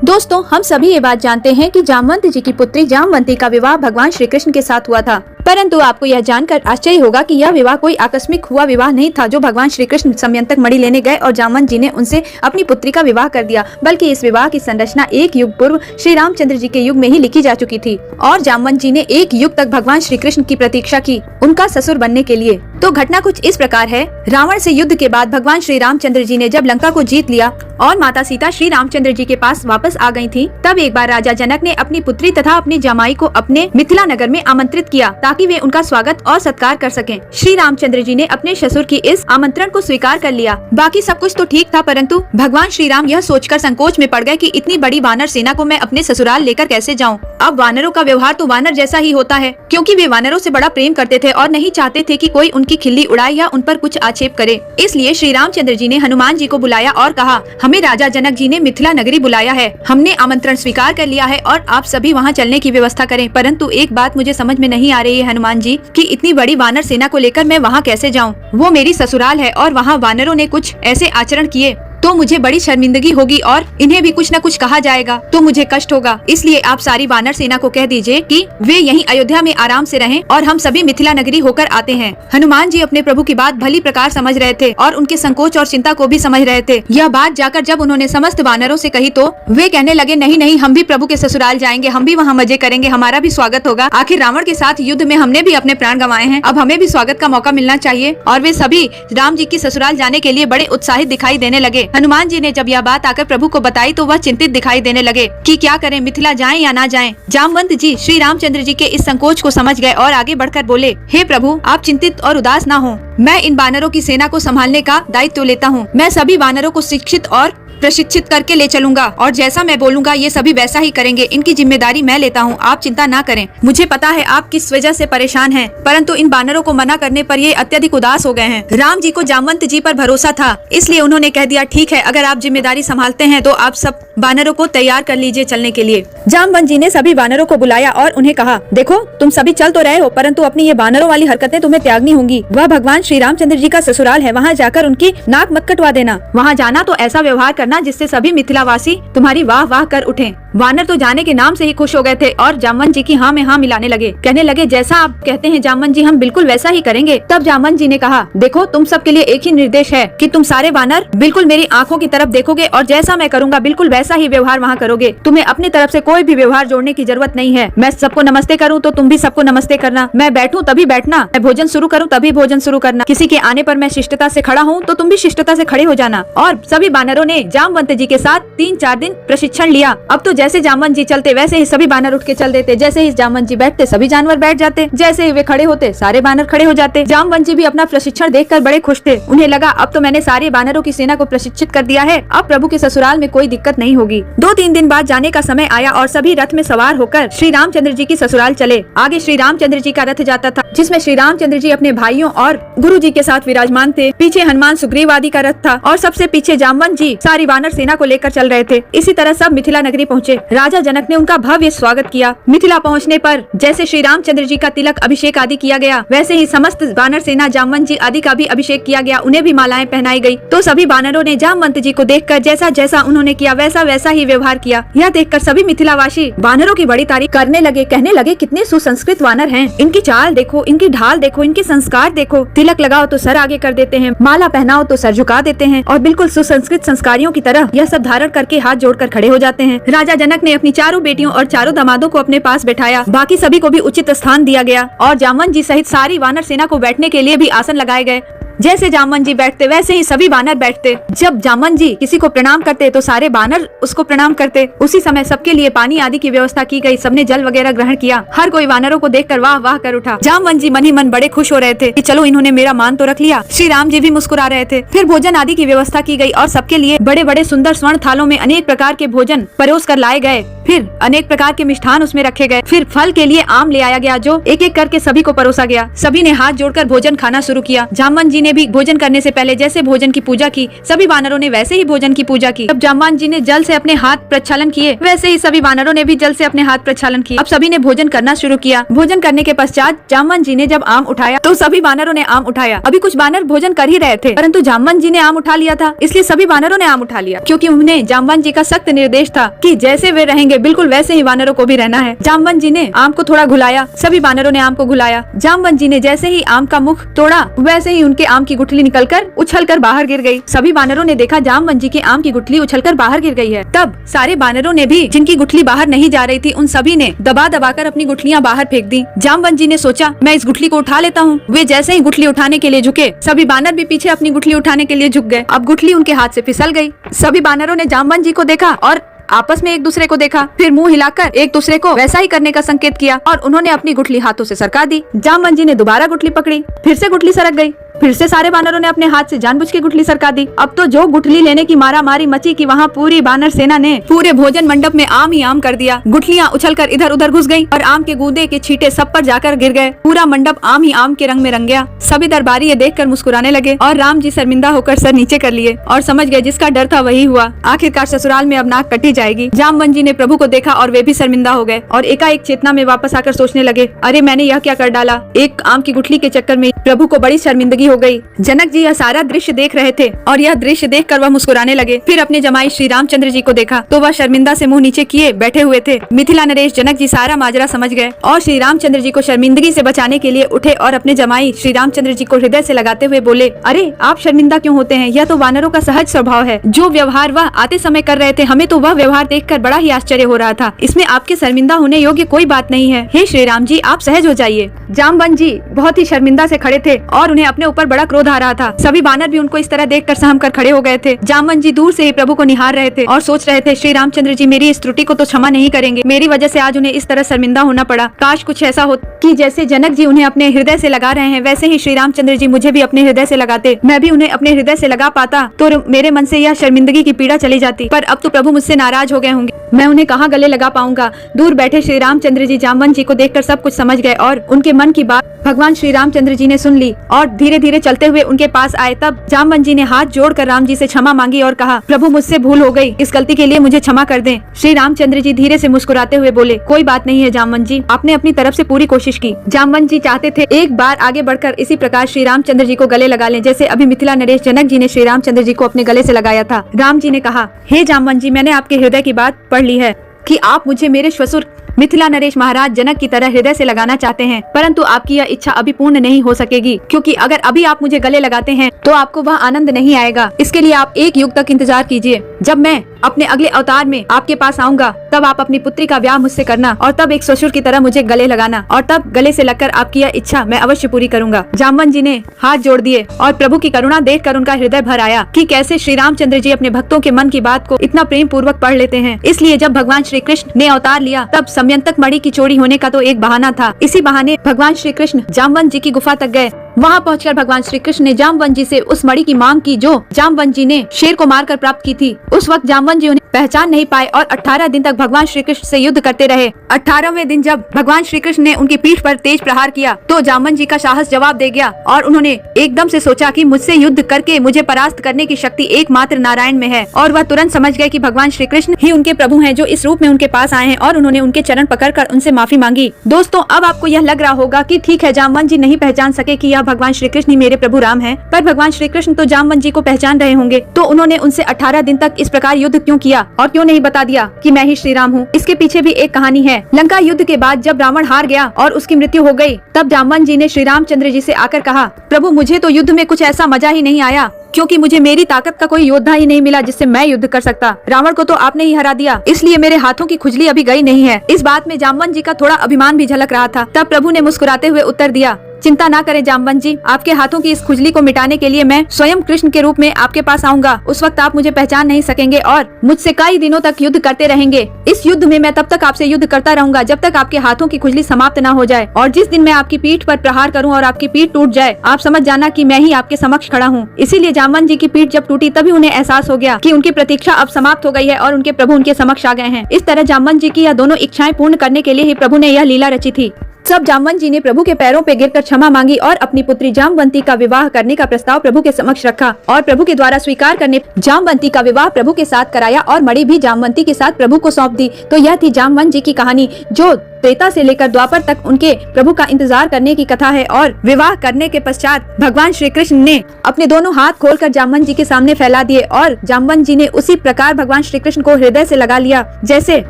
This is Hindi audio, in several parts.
दोस्तों, हम सभी ये बात जानते हैं कि जामवंत जी की पुत्री जामवंती का विवाह भगवान श्री कृष्ण के साथ हुआ था। परंतु आपको यह जानकर आश्चर्य होगा कि यह विवाह कोई आकस्मिक हुआ विवाह नहीं था जो भगवान श्री कृष्ण समयंतक मणि लेने गए और जामवंत जी ने उनसे अपनी पुत्री का विवाह कर दिया, बल्कि इस विवाह की संरचना एक युग पूर्व श्री रामचंद्र जी के युग में ही लिखी जा चुकी थी और जामवंत जी ने एक युग तक भगवान श्री कृष्ण की प्रतीक्षा की उनका ससुर बनने के लिए। तो घटना कुछ इस प्रकार है। रावण से युद्ध के बाद भगवान श्री रामचंद्र जी ने जब लंका को जीत लिया और माता सीता श्री रामचंद्र जी के पास वापस आ गई थी, तब एक बार राजा जनक ने अपनी पुत्री तथा अपनी जमाई को अपने मिथिला नगर में आमंत्रित किया ताकि वे उनका स्वागत और सत्कार कर सकें। श्री रामचंद्र जी ने अपने ससुर की इस आमंत्रण को स्वीकार कर लिया। बाकी सब कुछ तो ठीक था, परंतु भगवान श्री राम यह सोचकर संकोच में पड़ गए कि इतनी बड़ी वानर सेना को मैं अपने ससुराल लेकर कैसे जाऊं। अब वानरों का व्यवहार तो वानर जैसा ही होता है, क्योंकि वे वानरों से बड़ा प्रेम करते थे और नहीं चाहते थे कि कोई उनकी खिल्ली उड़ाए या उन पर कुछ आक्षेप करे। इसलिए श्री रामचंद्र जी ने हनुमान जी को बुलाया और कहा, हमें राजा जनक जी ने मिथिला नगरी बुलाया है, हमने आमंत्रण स्वीकार कर लिया है और आप सभी वहां चलने की व्यवस्था करें। परंतु एक बात मुझे समझ में नहीं आ रही है हनुमान जी कि इतनी बड़ी वानर सेना को लेकर मैं वहां कैसे जाऊं। वो मेरी ससुराल है और वहां वानरों ने कुछ ऐसे आचरण किए तो मुझे बड़ी शर्मिंदगी होगी और इन्हें भी कुछ न कुछ कहा जाएगा तो मुझे कष्ट होगा। इसलिए आप सारी वानर सेना को कह दीजिए कि वे यहीं अयोध्या में आराम से रहें और हम सभी मिथिला नगरी होकर आते हैं। हनुमान जी अपने प्रभु की बात भली प्रकार समझ रहे थे और उनके संकोच और चिंता को भी समझ रहे थे। यह बात जाकर जब उन्होंने समस्त वानरों से कही तो वे कहने लगे, नहीं नहीं, हम भी प्रभु के ससुराल जाएंगे, हम भी वहाँ मजे करेंगे, हमारा भी स्वागत होगा। आखिर रावण के साथ युद्ध में हमने भी अपने प्राण गंवाए हैं, अब हमें भी स्वागत का मौका मिलना चाहिए। और वे सभी राम जी की ससुराल जाने के लिए बड़े उत्साहित दिखाई देने लगे। हनुमान जी ने जब यह बात आकर प्रभु को बताई तो वह चिंतित दिखाई देने लगे कि क्या करें, मिथिला जाएं या ना जाएं। जामवंत जी श्री रामचंद्र जी के इस संकोच को समझ गए और आगे बढ़कर बोले, हे प्रभु, आप चिंतित और उदास ना हो, मैं इन वानरों की सेना को संभालने का दायित्व लेता हूँ। मैं सभी वानरों को शिक्षित और प्रशिक्षित करके ले चलूंगा और जैसा मैं बोलूंगा ये सभी वैसा ही करेंगे। इनकी जिम्मेदारी मैं लेता हूँ, आप चिंता ना करें। मुझे पता है आप किस वजह से परेशान हैं, परंतु इन वानरों को मना करने पर ये अत्यधिक उदास हो गए हैं। राम जी को जामवंत जी पर भरोसा था, इसलिए उन्होंने कह दिया, ठीक है, अगर आप जिम्मेदारी संभालते हैं तो आप सब वानरों को तैयार कर लीजिए चलने के लिए। जामवंत जी ने सभी वानरों को बुलाया और उन्हें कहा, देखो तुम सभी चल तो रहे हो, परंतु अपनी ये वानरों वाली हरकतें तुम्हें त्यागनी होंगी। वह भगवान श्री रामचंद्र जी का ससुराल है, वहाँ जाकर उनकी नाक मत कटवा देना। वहाँ जाना तो ऐसा व्यवहार करना जिससे सभी मिथिलावासी तुम्हारी वाह वाह कर उठें। वानर तो जाने के नाम से ही खुश हो गए थे और जामवंत जी की हाँ में हाँ मिलाने लगे। कहने लगे, जैसा आप कहते हैं जामवंत जी, हम बिल्कुल वैसा ही करेंगे। तब जामवंत जी ने कहा, देखो तुम सबके लिए एक ही निर्देश है कि तुम सारे वानर बिल्कुल मेरी आंखों की तरफ देखोगे और जैसा मैं करूंगा बिल्कुल वैसा ही व्यवहार वहाँ करोगे। तुम्हें अपनी तरफ से कोई भी व्यवहार जोड़ने की जरूरत नहीं है। मैं सबको नमस्ते करूँ तो तुम भी सबको नमस्ते करना, मैं बैठूं तभी बैठना, मैं भोजन शुरू करूँ तभी भोजन शुरू करना, किसी के आने पर मैं शिष्टता से खड़ा हूँ तो तुम भी शिष्टता से खड़े हो जाना। और सभी वानरों ने जामवंत जी के साथ 3-4 दिन प्रशिक्षण लिया। अब तो जैसे जामवंत जी चलते वैसे ही सभी वानर उठ के चल देते, जैसे ही जामवंत जी बैठते सभी जानवर बैठ जाते, जैसे ही वे खड़े होते सारे वानर खड़े हो जाते। जामवंत जी भी अपना प्रशिक्षण देखकर बड़े खुश थे। उन्हें लगा, अब तो मैंने सारे वानरों की सेना को प्रशिक्षित कर दिया है, अब प्रभु के ससुराल में कोई दिक्कत नहीं होगी। 2-3 दिन बाद जाने का समय आया और सभी रथ में सवार होकर श्री रामचंद्र जी की ससुराल चले। आगे श्री रामचंद्र जी का रथ जाता था, जिसमें श्री रामचंद्र जी अपने भाइयों और गुरु जी के साथ विराजमान थे। पीछे हनुमान सुग्रीव आदि का रथ था और सबसे पीछे जामवंत जी सारी वानर सेना को लेकर चल रहे थे। इसी तरह सब मिथिला नगरी पहुँचे। राजा जनक ने उनका भव्य स्वागत किया। मिथिला पहुँचने पर जैसे श्री रामचंद्र जी का तिलक अभिषेक आदि किया गया, वैसे ही समस्त वानर सेना जामवंत जी आदि का भी अभिषेक किया गया, उन्हें भी मालाएं पहनाई गई। तो सभी वानरों ने जामवंत जी को देखकर जैसा जैसा उन्होंने किया वैसा वैसा ही व्यवहार किया। यह देखकर सभी मिथिलावासी वानरों की बड़ी तारीफ करने लगे, कहने लगे, कितने सुसंस्कृत वानर हैं, इनकी चाल देखो, इनकी ढाल देखो, इनके संस्कार देखो, तिलक लगाओ तो सर आगे कर देते हैं, माला पहनाओ तो सर झुका देते हैं और बिल्कुल सुसंस्कृत संस्कारियों की तरह यह सब धारण करके हाथ जोड़कर खड़े हो जाते हैं। राजा जनक ने अपनी चारों बेटियों और चारों दामादों को अपने पास बैठाया। बाकी सभी को भी उचित स्थान दिया गया और जामवंत जी सहित सारी वानर सेना को बैठने के लिए भी आसन लगाए गए। जैसे जामवंत जी बैठते वैसे ही सभी वानर बैठते। जब जामवंत जी किसी को प्रणाम करते तो सारे वानर उसको प्रणाम करते। उसी समय सबके लिए पानी आदि की व्यवस्था की गई, सबने जल वगैरह ग्रहण किया। हर कोई वानरों को देखकर वाह वाह कर उठा। जामवंत जी मन ही मन बड़े खुश हो रहे थे कि चलो इन्होंने मेरा मान तो रख लिया। श्री राम जी भी मुस्कुरा रहे थे। फिर भोजन आदि की व्यवस्था की गई और सबके लिए बड़े बड़े सुंदर स्वर्ण थालों में अनेक प्रकार के भोजन परोस कर लाए गए। फिर अनेक प्रकार के मिष्ठान उसमें रखे गए। फिर फल के लिए आम ले आया गया जो एक एक करके सभी को परोसा गया। सभी ने हाथ जोड़कर भोजन खाना शुरू किया। जामवंत जी ने भी भोजन करने से पहले जैसे भोजन की पूजा की, सभी वानरों ने वैसे ही भोजन की पूजा की। जब जामवंत जी ने जल से अपने हाथ प्रक्षालन किए, वैसे ही सभी वानरों ने भी जल से अपने हाथ प्रक्षालन किए। अब सभी ने भोजन करना शुरू किया। भोजन करने के पश्चात जामवंत जी ने जब आम उठाया तो सभी वानरों ने आम उठाया। अभी कुछ वानर भोजन कर ही रहे थे, परंतु जामवंत जी ने आम उठा लिया था, इसलिए सभी वानरों ने आम उठा लिया, क्योंकि उन्हें जामवंत जी का सख्त निर्देश था कि जैसे वे रहेंगे बिल्कुल वैसे ही वानरों को भी रहना है। जामवंत जी ने आम को थोड़ा घुलाया, सभी वानरों ने आम को घुलाया। जामवंत जी ने जैसे ही आम का मुख तोड़ा, वैसे ही उनके आम की गुठली निकलकर उछलकर बाहर गिर गई। सभी वानरों ने देखा जामवंत जी की आम की गुठली उछलकर बाहर गिर गई है। तब सारे वानरों ने भी, जिनकी गुठली बाहर नहीं जा रही थी, उन सभी ने दबा दबाकर अपनी गुठलियां बाहर फेंक दी। जामवंत जी ने सोचा मैं इस गुठली को उठा लेता हूँ। वे जैसे ही गुठली उठाने के लिए झुके, सभी वानर भी पीछे अपनी गुठली उठाने के लिए झुक गए। अब गुठली उनके हाथ से फिसल गई। सभी वानरों ने जामवंत जी को देखा और आपस में एक दूसरे को देखा, फिर मुंह हिलाकर एक दूसरे को वैसा ही करने का संकेत किया और उन्होंने अपनी गुठली हाथों से सरका दी। जामवंत जी ने दोबारा गुठली पकड़ी, फिर से गुठली सरक गई। फिर से सारे वानरों ने अपने हाथ से जानबूझ के गुठली सरका दी। अब तो जो गुठली लेने की मारा मारी मची कि वहाँ पूरी वानर सेना ने पूरे भोजन मंडप में आम ही आम कर दिया। गुठलियाँ उछलकर इधर उधर घुस गयी और आम के गूदे के छींटे सब पर जाकर गिर गए। पूरा मंडप आम ही आम के रंग में रंग गया। सभी दरबारी ये देखकर मुस्कुराने लगे और राम जी शर्मिंदा होकर सर नीचे कर लिए और समझ गए जिसका डर था वही हुआ। आखिरकार ससुराल में अब नाक कटी जाएगी। जामवंत जी ने प्रभु को देखा और वे भी शर्मिंदा हो गए और एकाएक चेतना में वापस आकर सोचने लगे, अरे मैंने यह क्या कर डाला। एक आम की गुठली के चक्कर में प्रभु को बड़ी शर्मिंदगी हो गई। जनक जी यह सारा दृश्य देख रहे थे और यह दृश्य देखकर वह मुस्कुराने लगे। फिर अपने जमाई श्री रामचंद्र जी को देखा तो वह शर्मिंदा से मुंह नीचे किए बैठे हुए थे। मिथिला नरेश जनक जी सारा माजरा समझ गए और श्री रामचंद्र जी को शर्मिंदगी से बचाने के लिए उठे और अपने जमाई श्री रामचंद्र जी को हृदय से लगाते हुए बोले, अरे आप शर्मिंदा क्यों होते हैं, यह तो वानरों का सहज स्वभाव है। जो व्यवहार वह आते समय कर रहे थे, हमें तो वह व्यवहार देखकर बड़ा ही आश्चर्य हो रहा था। इसमें आपके शर्मिंदा होने योग्य कोई बात नहीं है। हे श्री राम जी, आप सहज हो जाइए। जामवंत जी बहुत ही शर्मिंदा से खड़े थे और उन्हें अपने ऊपर बड़ा क्रोध आ रहा था। सभी वानर भी उनको इस तरह देखकर सहम कर खड़े हो गए थे। जामवंत जी दूर से ही प्रभु को निहार रहे थे और सोच रहे थे, श्री रामचंद्र जी मेरी इस त्रुटि को तो क्षमा नहीं करेंगे। मेरी वजह से आज उन्हें इस तरह शर्मिंदा होना पड़ा। काश कुछ ऐसा हो कि जैसे जनक जी उन्हें अपने हृदय से लगा रहे हैं, वैसे ही श्री रामचंद्र जी मुझे भी अपने हृदय से लगाते। मैं भी उन्हें अपने हृदय से लगा पाता तो मेरे मन से यह शर्मिंदगी की पीड़ा चली जाती। पर अब तो प्रभु मुझसे नाराज हो गए होंगे, मैं उन्हें कहाँ गले लगा पाऊंगा। दूर बैठे श्री रामचंद्र जी जामवंत जी को देखकर सब कुछ समझ गए और उनके मन की बात भगवान श्री रामचंद्र जी ने सुन ली और धीरे धीरे चलते हुए उनके पास आए। तब जामवंत जी ने हाथ जोड़कर राम जी से क्षमा मांगी और कहा, प्रभु मुझसे भूल हो गई, इस गलती के लिए मुझे क्षमा कर दें। श्री रामचंद्र जी धीरे से मुस्कुराते हुए बोले, कोई बात नहीं है जामवंत जी, आपने अपनी तरफ से पूरी कोशिश की। जामवंत जी चाहते थे एक बार आगे बढ़कर इसी प्रकार श्री रामचंद्र जी को गले लगा लें, जैसे अभी मिथिला नरेश जनक जी ने श्री रामचंद्र जी को अपने गले से लगाया था। राम जी ने कहा, हे जामवंत जी, मैंने आपके हृदय की बात पढ़ ली है कि आप मुझे मेरे ससुर मिथिला नरेश महाराज जनक की तरह हृदय से लगाना चाहते हैं, परंतु आपकी यह इच्छा अभी पूर्ण नहीं हो सकेगी, क्योंकि अगर अभी आप मुझे गले लगाते हैं तो आपको वह आनंद नहीं आएगा। इसके लिए आप एक युग तक इंतजार कीजिए। जब मैं अपने अगले अवतार में आपके पास आऊंगा तब आप अपनी पुत्री का ब्याह मुझसे करना और तब एक ससुर की तरह मुझे गले लगाना और तब गले से लगकर आपकी यह इच्छा मैं अवश्य पूरी करूंगा। जामवंत जी ने हाथ जोड़ दिए और प्रभु की करुणा देखकर उनका हृदय भर आया कि कैसे श्री रामचंद्र जी अपने भक्तों के मन की बात को इतना प्रेम पूर्वक पढ़ लेते हैं। इसलिए जब भगवान श्री कृष्ण ने अवतार लिया तब समयंतक मणि की चोरी होने का तो एक बहाना था। इसी बहाने भगवान श्री कृष्ण जामवंत जी की गुफा तक गए। वहाँ पहुंचकर भगवान श्री कृष्ण ने जामवंत जी से उस मणि की मांग की जो जामवंत जी ने शेर को मारकर प्राप्त की थी। उस वक्त जामवंत जी उन्हें पहचान नहीं पाए और 18 दिन तक भगवान श्री कृष्ण से युद्ध करते रहे। 18वें दिन जब भगवान श्री कृष्ण ने उनकी पीठ पर तेज प्रहार किया तो जामवंत जी का साहस जवाब दे गया और उन्होंने एकदम से सोचा कि मुझसे युद्ध करके मुझे परास्त करने की शक्ति एकमात्र नारायण में है। और वह तुरंत समझ गए कि भगवान श्री कृष्ण ही उनके प्रभु हैं जो इस रूप में उनके पास आए हैं और उन्होंने उनके चरण पकड़कर उनसे माफी मांगी। दोस्तों, अब आपको यह लग रहा होगा कि ठीक है, जामवंत जी नहीं पहचान सके कि यह भगवान श्री कृष्ण ही मेरे प्रभु राम हैं, पर भगवान श्री कृष्ण तो जामवंत जी को पहचान रहे होंगे, तो उन्होंने उनसे 18 दिन तक इस प्रकार युद्ध क्यों किया और क्यों नहीं बता दिया कि मैं ही श्री राम हूँ। इसके पीछे भी एक कहानी है। लंका युद्ध के बाद जब रावण हार गया और उसकी मृत्यु हो गई, तब जामवंत जी ने श्री रामचंद्र जी से आकर कहा, प्रभु मुझे तो युद्ध में कुछ ऐसा मजा ही नहीं आया, क्योंकि मुझे मेरी ताकत का कोई योद्धा ही नहीं मिला जिससे मैं युद्ध कर सकता। रावण को तो आपने ही हरा दिया, इसलिए मेरे हाथों की खुजली अभी गई नहीं है। इस बात में जामवंत जी का थोड़ा अभिमान भी झलक रहा था। तब प्रभु ने मुस्कुराते हुए उत्तर दिया, चिंता ना करें जामवंत जी, आपके हाथों की इस खुजली को मिटाने के लिए मैं स्वयं कृष्ण के रूप में आपके पास आऊंगा। उस वक्त आप मुझे पहचान नहीं सकेंगे और मुझसे कई दिनों तक युद्ध करते रहेंगे। इस युद्ध में मैं तब तक आपसे युद्ध करता रहूंगा जब तक आपके हाथों की खुजली समाप्त न हो जाए। और जिस दिन मैं आपकी पीठ पर प्रहार करूं और आपकी पीठ टूट जाए, आप समझ जाना कि मैं ही आपके समक्ष खड़ा हूं। इसीलिए जामवंत जी की पीठ जब टूटी तभी उन्हें एहसास हो गया कि उनकी प्रतीक्षा अब समाप्त हो गई है और उनके प्रभु उनके समक्ष आ गए हैं। इस तरह जामवंत जी की यह दोनों इच्छाएं पूर्ण करने के लिए ही प्रभु ने यह लीला रची थी। तब जामवंत जी ने प्रभु के पैरों पे गिरकर क्षमा मांगी और अपनी पुत्री जामवंती का विवाह करने का प्रस्ताव प्रभु के समक्ष रखा और प्रभु के द्वारा स्वीकार करने जामवंती का विवाह प्रभु के साथ कराया और मणि भी जामवंती के साथ प्रभु को सौंप दी। तो यह थी जामवंत जी की कहानी, जो त्रेता से लेकर द्वापर तक उनके प्रभु का इंतजार करने की कथा है। और विवाह करने के पश्चात भगवान श्री कृष्ण ने अपने दोनों हाथ खोलकर जामवंत जी के सामने फैला दिए और जामवंत जी ने उसी प्रकार भगवान श्री कृष्ण को हृदय से लगा लिया जैसे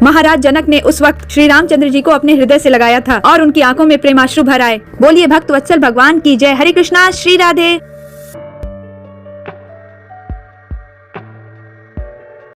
महाराज जनक ने उस वक्त श्री रामचंद्र जी को अपने हृदय से लगाया था और उनकी आंखों में प्रेमाश्रु भर आए। बोलिए भक्त वत्सल भगवान की जय। हरे कृष्णा, श्री राधे।